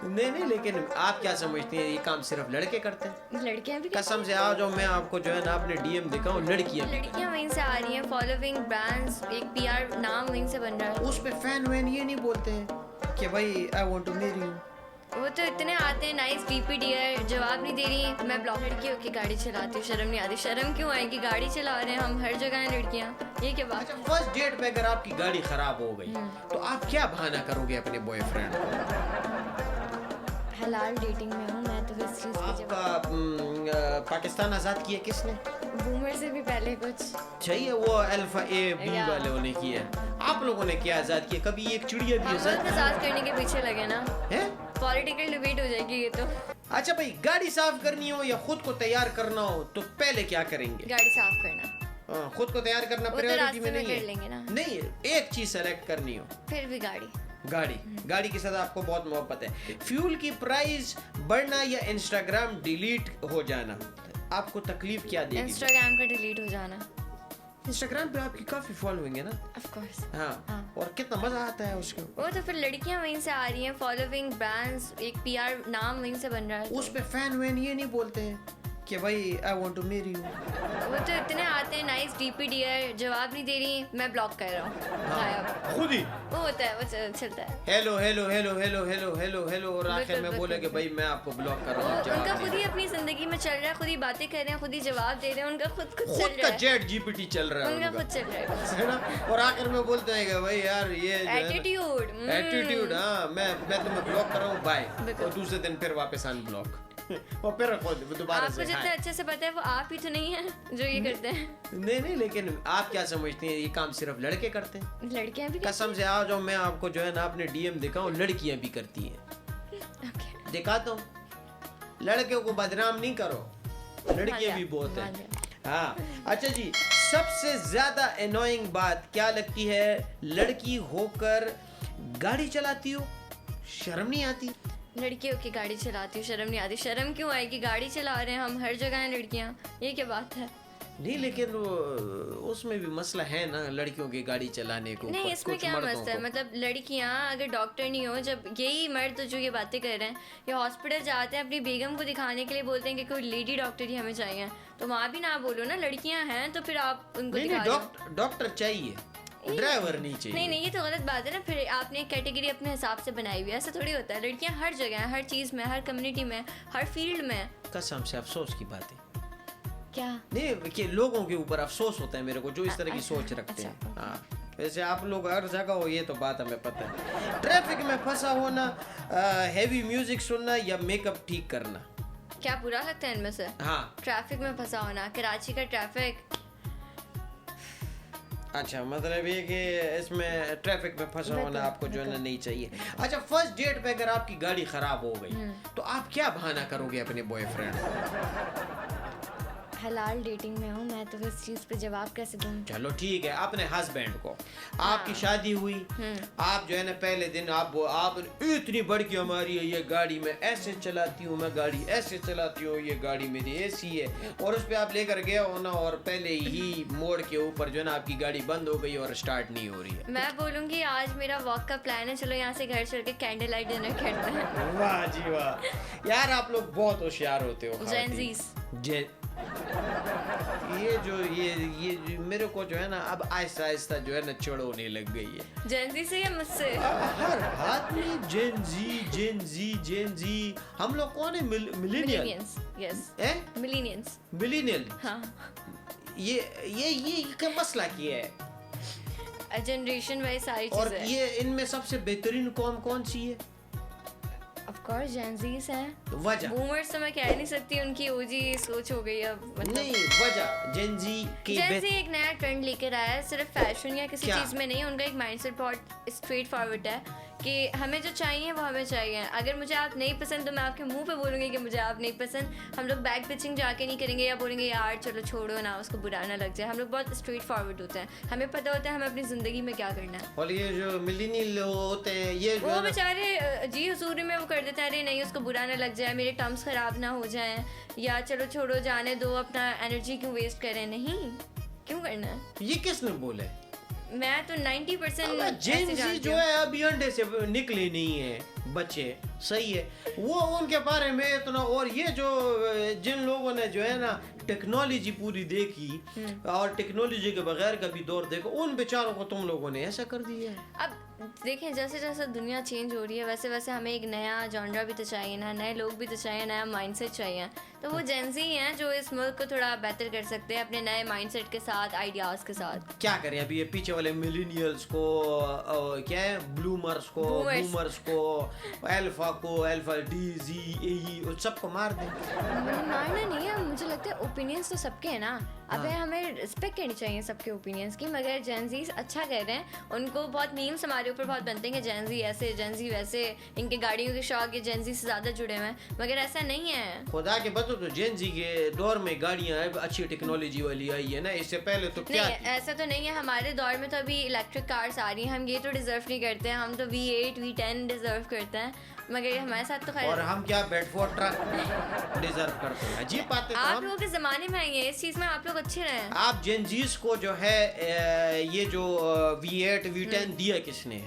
नहीं नहीं, लेकिन आप क्या समझती हैं ये काम सिर्फ लड़के करते हैं? लड़कियां भी कसम से आ जाओ, मैं आपको जो है ना अपने डीएम दिखाऊं, लड़कियां वहीं से आ रही हैं, फॉलोइंग ब्रांड्स, एक पीआर नाम वहीं से बन रहा है। उस पे फैन वैन ये नहीं बोलते हैं कि भाई I want to marry you? वो तो इतने आते हैं, नाइस डीपी डियर, जवाब नहीं दे रही, मैं ब्लॉक। लड़कियों की गाड़ी चलाती हूँ, शर्म नहीं आती? शर्म क्यों आएगी? गाड़ी चला रहे हैं हम, हर जगह हैं लड़कियाँ, ये क्या बात? अच्छा, फर्स्ट डेट पे अगर आपकी गाड़ी खराब हो गई तो आप क्या बहाना करोगे अपने बॉयफ्रेंड को? हलाल डेटिंग में हूँ मैं, तो इस चीज़ की आपका पाकिस्तान आजाद किया किसने? बूमर से भी पहले कुछ चाहिए वो अल्फा ए बी वालों ने किया, आप लोगों ने क्या आजाद किया? कभी एक चिड़िया भी आजाद आजाद करने के पीछे लगे ना है? पॉलिटिकल डिबेट हो जाएगी ये तो। अच्छा भाई, गाड़ी साफ करनी हो या खुद को तैयार करना हो तो पहले क्या करेंगे? गाड़ी साफ करना। खुद को तैयार करना प्रायोरिटी में नहीं कर लेंगे ना। नहीं, एक चीज सेलेक्ट करनी हो फिर भी गाड़ी के साथ आपको बहुत मोहब्बत है। फ्यूल की प्राइस बढ़ना या इंस्टाग्राम डिलीट हो जाना आपको तकलीफ क्या देगी? इंस्टाग्राम का डिलीट हो जाना। इंस्टाग्राम पे आपकी काफी फॉलोइंग है ना? Of course. हाँ। और कितना मजा आता है उसको। वो तो फिर लड़कियां वहीं से आ रही हैं, फॉलोइंग ब्रांड्स, एक पीआर नाम वहीं से बन रहा है। उस पे फैन वैन ये नहीं बोलते हैं कि भाई I want to marry you? वो तो इतने आते हैं, नाइस डीपी डियर, जवाब नहीं दे रही, मैं ब्लॉक कर रहा हूँ। खुद ही वो होता है, वो चलता है। Hello hello hello hello hello hello hello और आखिर में बोले कि भाई मैं आपको ब्लॉक कर रहा हूँ। उनका खुद ही अपनी जिंदगी में चल रहा है, खुद ही बातें कर रहे हैं, खुद ही जवाब दे रहे हैं, उनका खुद चल रहा है। चैट जीपीटी चल रहा है उनका खुद चल रहा है ना? और आखिर में बोलते हैं कि भाई यार ये एटीट्यूड, हाँ मैं तुम्हें ब्लॉक कर रहा हूँ, बाय। और दूसरे दिन फिर वापस अनब्लॉक और फिर दोबारा से। आपको जितना अच्छे से पता है वो आप ही तो नहीं है जो ये करते हैं। नहीं नहीं, लेकिन आप क्या समझती हैं ये काम सिर्फ लड़के करते हैं? लड़कियां भी कसम से आ जाओ, मैं आपको जो है ना अपने डीएम दिखाऊं, लड़कियां भी करती हैं। दिखाता हूँ, लड़कियों को बदनाम नहीं करो, लड़कियां भी बहुत हैं। हाँ अच्छा जी, सबसे ज्यादा एनोइंग बात क्या लगती है? लड़की होकर गाड़ी चलाती हो, शर्म नहीं आती? लड़कियों की गाड़ी चलाती हूँ, शर्म नहीं आती? शर्म क्यों आएगी? गाड़ी चला रहे हैं हम, हर जगह हैं लड़कियाँ, ये क्या बात है? नहीं, लेकिन उसमें भी मसला है ना लड़कियों की गाड़ी चलाने को। नहीं, इसमें क्या मसला है? मतलब लड़कियां अगर डॉक्टर नहीं हो, जब यही मर्द जो ये बातें कर रहे हैं या हॉस्पिटल जाते हैं अपनी बेगम को दिखाने के लिए, बोलते हैं कि कोई लेडी डॉक्टर ही हमें चाहिए, तो वहाँ भी ना बोलो ना लड़कियां हैं तो फिर आप उनको दिखा दो। डॉक्टर चाहिए, ड्राइवर नहीं चाहिए। नहीं, ये तो गलत बात है ना। फिर आपने कैटेगरी अपने हिसाब से बनाई हुई है, ऐसा थोड़ी होता है। लड़कियां हर जगह हैं, हर चीज़ में, हर कम्युनिटी में, हर फील्ड में। कसम से अफसोस की बात है। क्या? नहीं कि लोगों के ऊपर अफसोस होता है मेरे को जो इस तरह की सोच रखते हैं। हाँ, वैसे आप लोग हर जगह हो ये तो बात हमें पता है। ट्रैफिक में फंसा होना, हैवी म्यूजिक सुनना या मेकअप ठीक करना, क्या बुरा लगता है इनमें से? हाँ, ट्रैफिक में फंसा होना, कराची का ट्रैफिक। अच्छा, मतलब ये कि इसमें ट्रैफिक में फंसा होना आपको जो है ना नहीं चाहिए। अच्छा, फर्स्ट डेट पे अगर आपकी गाड़ी खराब हो गई तो आप क्या बहाना करोगे अपने बॉयफ्रेंड को? हलाल डेटिंग में हूँ मैं, तो इस चीज़ पे जवाब कैसे दूँ? चलो ठीक है, अपने हस्बैंड को, आपकी शादी हुई, आप जो है ना पहले दिन आप इतनी बड़ी की हमारी है ये गाड़ी, मैं ऐसे चलाती हूँ, मैं गाड़ी ऐसे चलाती हूँ, ये गाड़ी मेरी एसी है, और उस पर आप लेकर गए हो ना और पहले ही मोड़ के ऊपर जो है ना आपकी गाड़ी बंद हो गई और स्टार्ट नहीं हो रही है। मैं बोलूँगी आज मेरा वॉक का प्लान है, चलो यहाँ से घर चल के कैंडल लाइट डिनर करते हैं। वाह जी वाह, यार आप लोग बहुत होशियार होते हो। ये मेरे को जो है ना अब आहिस्ता आहिस्ता जो है ना चिढ़ होने लग गई है। जेनजी से या मुझसे? हर आदमी जेनजी। हम लोग कौन है? मिलेनियल्स। Yes, millennials. हाँ, ये क्या मसला किया है? जनरेशन वाइज सारी चीजें। और ये इनमें सबसे बेहतरीन कौम कौन सी है? ऑफ कोर्स जेनजीस हैं। वजह? बूमर्स तो मैं कह नहीं सकती, उनकी ओजी सोच हो गई अब। मतलब नहीं, वजह जेनजी एक नया ट्रेंड लेकर आया है, सिर्फ फैशन या किसी चीज में नहीं। उनका एक माइंडसेट बहुत स्ट्रेट फॉरवर्ड है कि हमें जो चाहिए वो हमें चाहिए। अगर मुझे आप नहीं पसंद तो मैं आपके मुंह पे बोलूँगी कि मुझे आप नहीं पसंद। हम लोग बैक पिचिंग जाके नहीं करेंगे या बोलेंगे यार चलो छोड़ो ना, उसको बुरा ना लग जाए। हम लोग बहुत स्ट्रेट फॉरवर्ड होते हैं, हमें पता होता है हमें अपनी ज़िंदगी में क्या करना है। और ये जो मिलेनियल होते हैं ये वो बेचारे जी हजूरी में वो कर देते हैं, अरे नहीं उसको बुरा ना लग जाए, मेरे टर्म्स ख़राब ना हो जाएं, या चलो छोड़ो जाने दो, अपना एनर्जी क्यों वेस्ट करें। नहीं, क्यों करना है? ये किसने बोला है? मैं तो 90% जेन जी जो है अभी अंडे से निकले नहीं है बच्चे, सही है, वो उनके बारे में इतना। और ये जो जिन लोगों ने जो है ना टेक्नोलॉजी पूरी देखी और टेक्नोलॉजी के बगैर का भी दौर देखो, उन बेचारों को तुम लोगों ने ऐसा कर दिया है। अब देखें जैसे जैसे दुनिया चेंज हो रही है वैसे वैसे हमें एक नया जॉनरा भी तो चाहिए ना, नए लोग भी तो चाहिए, नया माइंडसेट चाहिए। तो वो जेंजी हैं जो इस मुल्क को थोड़ा बेहतर कर सकते हैं अपने नए माइंडसेट के साथ, आइडियाज़ के साथ। क्या करें अभी ये पीछे वाले मिलेनियल्स को, क्या है, बूमर्स को, अल्फा को, अल्फा डी जी ए सबको मार दें। मारना नहीं है, मुझे लगता है ओपिनियंस तो सबके हैं ना। अब हमें रिस्पेक्ट करनी चाहिए सबके ओपिनियंस की। मगर जेंजीज अच्छा कह रहे हैं, उनको बहुत मीम्स हमारे ऊपर बहुत बनते हैं कि जेंजी ऐसे जेंजी वैसे, इनके गाड़ियों के शौक ये जेंजी से ज़्यादा जुड़े हुए हैं, मगर ऐसा नहीं है। खुदा के बतो तो जेंजी के दौर में गाड़ियाँ अच्छी टेक्नोलॉजी वाली आई है ना, इससे पहले तो क्या नहीं, ऐसा तो नहीं है। हमारे दौर में तो अभी इलेक्ट्रिक कार्स आ रही हैं, हम ये तो डिजर्व नहीं करते हैं, हम तो V8 V10 डिजर्व करते हैं, मगर हमारे साथ तो खैर। और हम क्या बेडफोर्ड ट्रक डिजर्व करते हैं। अजीब बात है। आप लोगों के ज़माने में आई है, इस चीज़ में आप लोग अच्छे रहे। आप जेंजीज को जो है ये जो V8 V10 दिया किसने?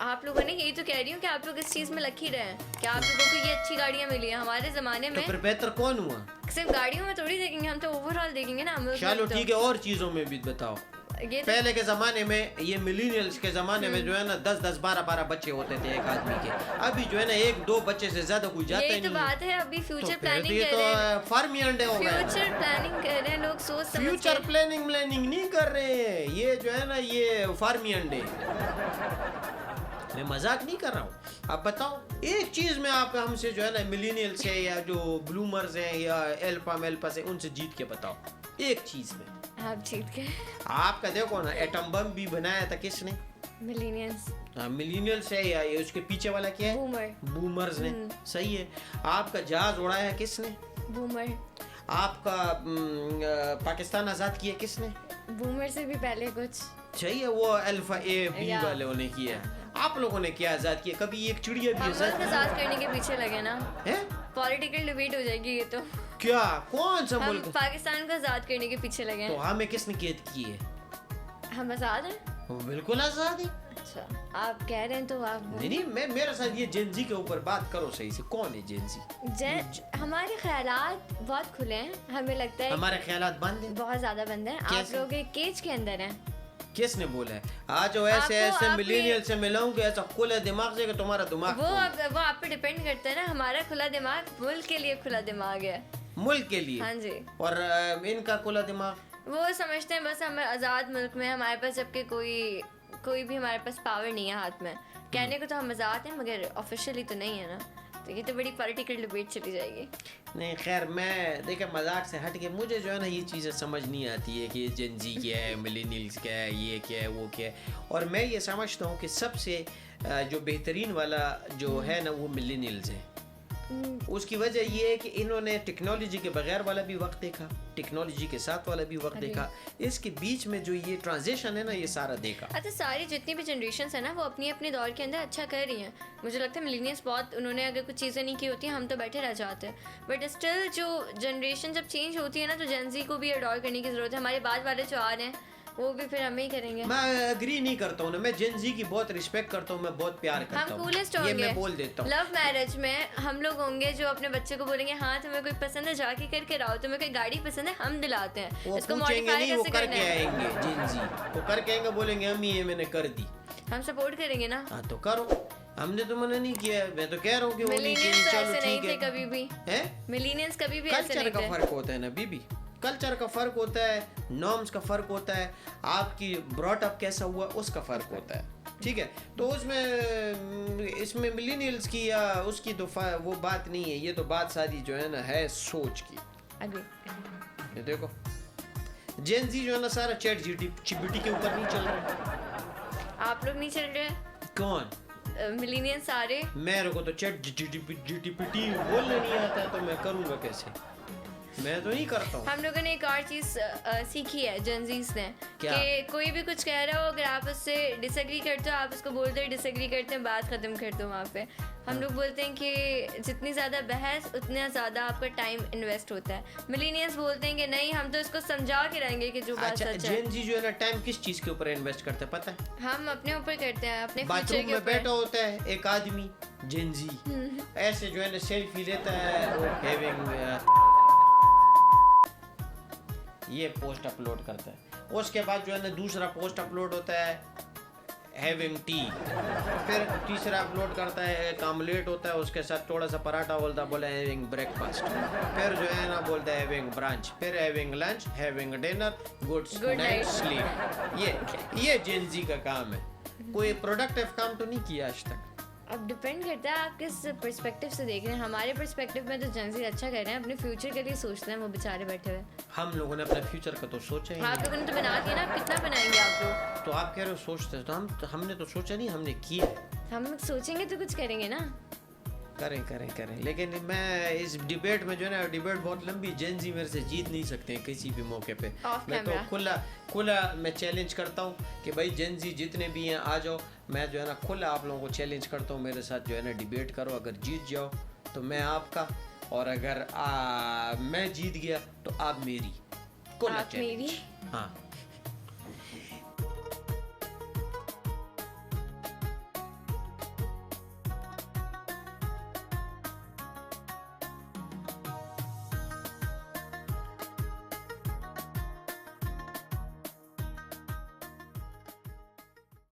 आप लोगों ने, यही तो कह रही हूँ कि आप लोग इस चीज़ में लकी रहे हैं कि आप लोगों को ये अच्छी गाड़ियाँ मिली हैं। हमारे ज़माने में तो फिर बेहतर कौन हुआ? सिर्फ गाड़ियों में थोड़ी देखेंगे हम, तो ओवरऑल देखेंगे ना हम लोग। चलो ठीक है, और चीजों में भी बताओ। ये पहले के जमाने में, ये मिलेनियल्स के जमाने में जो है ना 10-10 12-12 बच्चे होते थे एक आदमी के। अभी जो है ना 1-2 बच्चे से ज्यादा कोई जाता ही नहीं। यही तो बात है। अभी फ्यूचर प्लानिंग कर रहे हैं, फार्मी अंडे हो गए। फ्यूचर प्लानिंग कर रहे हैं लोग, सोच समझ। फ्यूचर प्लानिंग नहीं कर रहे हैं, ये जो है ना ये फार्मी अंडे। मैं मजाक नहीं कर रहा हूँ। अब बताओ एक चीज में आप हमसे जो है ना मिलेनियल से या जो ब्लूमर्स हैं या एल्फा से उनसे जीत के बताओ एक चीज में। आप जीत गए। आपका देखो ना एटम बम भी बनाया था किसने? मिलेनियल्स। मिलेनियल्स है या ये उसके पीछे वाला क्या है? बूमर्स ने। सही है। आपका जहाज उड़ाया किसने? बूमर। आपका पाकिस्तान आजाद किया किसने? बूमर से भी पहले कुछ चाहिए, वो अल्फा ए बी वाले ने किया। आप लोगों ने क्या आजाद किया? कभी एक चिड़िया भी आजाद करने के पीछे लगे ना है? पॉलिटिकल डिबेट हो जाएगी ये तो। क्या कौन सा मुल्क? पाकिस्तान को आजाद करने के पीछे लगे। तो हमें किसने कैद की है? हम आजाद हैं। बिल्कुल आजाद है। अच्छा आप कह रहे हैं तो आप नहीं मैं मेरे साथ ये जेंजी के ऊपर बात करो सही से। कौन है जेंजी? हमारे ख्यालात बहुत खुले हैं, हमें लगता है हमारे ख्यालात बंद हैं, बहुत ज्यादा बंद हैं। आप लोग एक केज के अंदर हैं। किसने बोला है? आज ऐसे मिलेनियल से मिलाऊंगे ऐसा खुला दिमाग से कि तुम्हारा दिमाग वो आप पे डिपेंड करता है ना। हमारा खुला दिमाग मुल्क के लिए खुला दिमाग है। मुल्क के लिए? हाँ जी। और इनका खुला दिमाग? वो समझते हैं बस हम आज़ाद मुल्क में हमारे पास, जबकि कोई भी हमारे पास पावर नहीं है हाथ में। कहने को तो हम आज़ाद हैं मगर ऑफिशियली तो नहीं है ना। तो ये तो बड़ी पॉलिटिकल डिबेट चली जाएगी। नहीं खैर, मैं देखा मजाक से हट के मुझे जो है ना ये चीज़ें समझ नहीं आती है कि जेंजी क्या है, मिलेनियल्स क्या है, ये क्या है, वो क्या है। और मैं ये समझता हूँ कि सबसे जो बेहतरीन वाला जो है ना वो मिलेनियल्स है। उसकी वजह ये है कि इन्होंने टेक्नोलॉजी के बगैर वाला भी वक्त देखा, टेक्नोलॉजी के साथ वाला भी वक्त देखा, इसके बीच में जो ये ट्रांजिशन है ना ये सारा देखा। अच्छा सारी जितनी भी जनरेशंस है ना वो अपनी अपने दौर के अंदर अच्छा कर रही हैं। मुझे लगता है मिलेनियल्स बहुत, उन्होंने अगर कुछ चीज़ें नहीं की होती हम तो बैठे रह जाते हैं। बट स्टिल जो जनरेशन जब चेंज होती है ना तो जेन ज़ी को भी अडॉप्ट करने की ज़रूरत है। हमारे बाद वाले जो आ रहे हैं वो भी फिर हमें ही करेंगे। मैं एग्री नहीं करता हूँ ना, मैं जेन ज़ी की बहुत रिस्पेक्ट करता हूँ, मैं बहुत प्यार करता हूँ। हम कूलेस्ट होंगे, ये मैं बोल देता हूँ। लव मैरिज में हम लोग होंगे जो अपने बच्चे को बोलेंगे हाँ तुम्हें कोई पसंद है जाके करके रहो, तुम्हें कोई गाड़ी पसंद है हम दिलाते हैं, इसको मॉडिफाई कैसे करना है। आएंगे जेन ज़ी वो करके आएंगे, बोलेंगे हम ये मैंने कर दी, हम सपोर्ट करेंगे ना। हाँ तो करो, हमने तो मना नहीं किया। मैं तो कह रहा हूँ कि वो नहीं चाहिए, चलो ठीक है। कभी भी है मिलेनियल्स कभी भी ऐसे कल्चर का फर्क होता है ना बीबी, कल्चर का फर्क होता है, नॉर्म्स का फर्क होता है, आपकी ब्रॉट अप कैसा हुआ उसका फर्क होता है, ठीक है। तो उसमें इसमें मिलेनियल्स की या उसकी तो वो बात नहीं है, ये तो बात सारी जो है ना है सोच की। ये देखो जेन ज़ी जो है ना सारा चैट जीपीटी के ऊपर नहीं चल रहा। आप लोग नहीं चल रहे? कौन? मिलेनियल्स सारे। मेरे को तो चैट जीपीटी बोलना नहीं आता तो मैं करूँगा कैसे? मैं तो नहीं करता हूँ। हम लोगों ने एक और चीज सीखी है जनजीज ने क्या? कि कोई भी कुछ कह रहा हो, अगर आप उससे डिसएग्री करते हो, आप उसको बोलते हो डिसएग्री करते हैं, बात खत्म कर दो वहाँ पे। हम लोग बोलते हैं कि जितनी ज़्यादा बहस उतना ज़्यादा आपका टाइम इन्वेस्ट होता है। मिलेनियल्स बोलते हैं कि नहीं, हम तो इसको समझा के रहेंगे कि जो बात अच्छा, सच है। जेन जी जो है ना टाइम किस चीज के ऊपर इन्वेस्ट करते हैं पता है? हम अपने ऊपर करते हैं, अपने फ्यूचर बाथरूम के में ऊपर। बैठा होता है एक आदमी जेन जी, ऐसे जो है ना सेल्फी लेता है, हैविंग ये पोस्ट अपलोड करता है। उसके बाद जो है ना दूसरा पोस्ट अपलोड होता है हैविंग टी, फिर तीसरा अपलोड करता है एक आमलेट होता है उसके साथ थोड़ा सा पराठा, बोलता बोला हैविंग ब्रेकफास्ट, फिर जो है ना बोलता है हैविंग ब्रंच, फिर having lunch, having dinner, good night night. Sleep. ये जेन जी का काम है। कोई प्रोडक्टिव काम तो नहीं किया आज तक। अब डिपेंड करता है आप किस पर्सपेक्टिव से देख रहे हैं। हमारे पर्सपेक्टिव में तो जनजी अच्छा कर रहे हैं, अपने फ्यूचर के लिए सोचते हैं वो बेचारे बैठे हुए। हम लोगों ने अपने फ्यूचर का तो सोचा ही आप नहीं। लोगों ने तो बना दिया ना, आप कितना बनाएंगे आप लोग? तो आप कह रहे हो सोचते, तो हमने तो सोचा नहीं, हमने किया। हम सोचेंगे तो कुछ करेंगे ना। करें, लेकिन मैं इस डिबेट में जो है ना, डिबेट बहुत लंबी, जेन जी मेरे से जीत नहीं सकते हैं किसी भी मौके पे। Off मैं तो camera. खुला मैं चैलेंज करता हूँ कि भाई जेन जी जितने भी हैं आ जाओ। मैं जो है ना खुला आप लोगों को चैलेंज करता हूँ, मेरे साथ जो है ना डिबेट करो। अगर जीत जाओ तो मैं आपका, और अगर मैं जीत गया तो आप मेरी। खुला आप चैलेंज। मेरी? हाँ।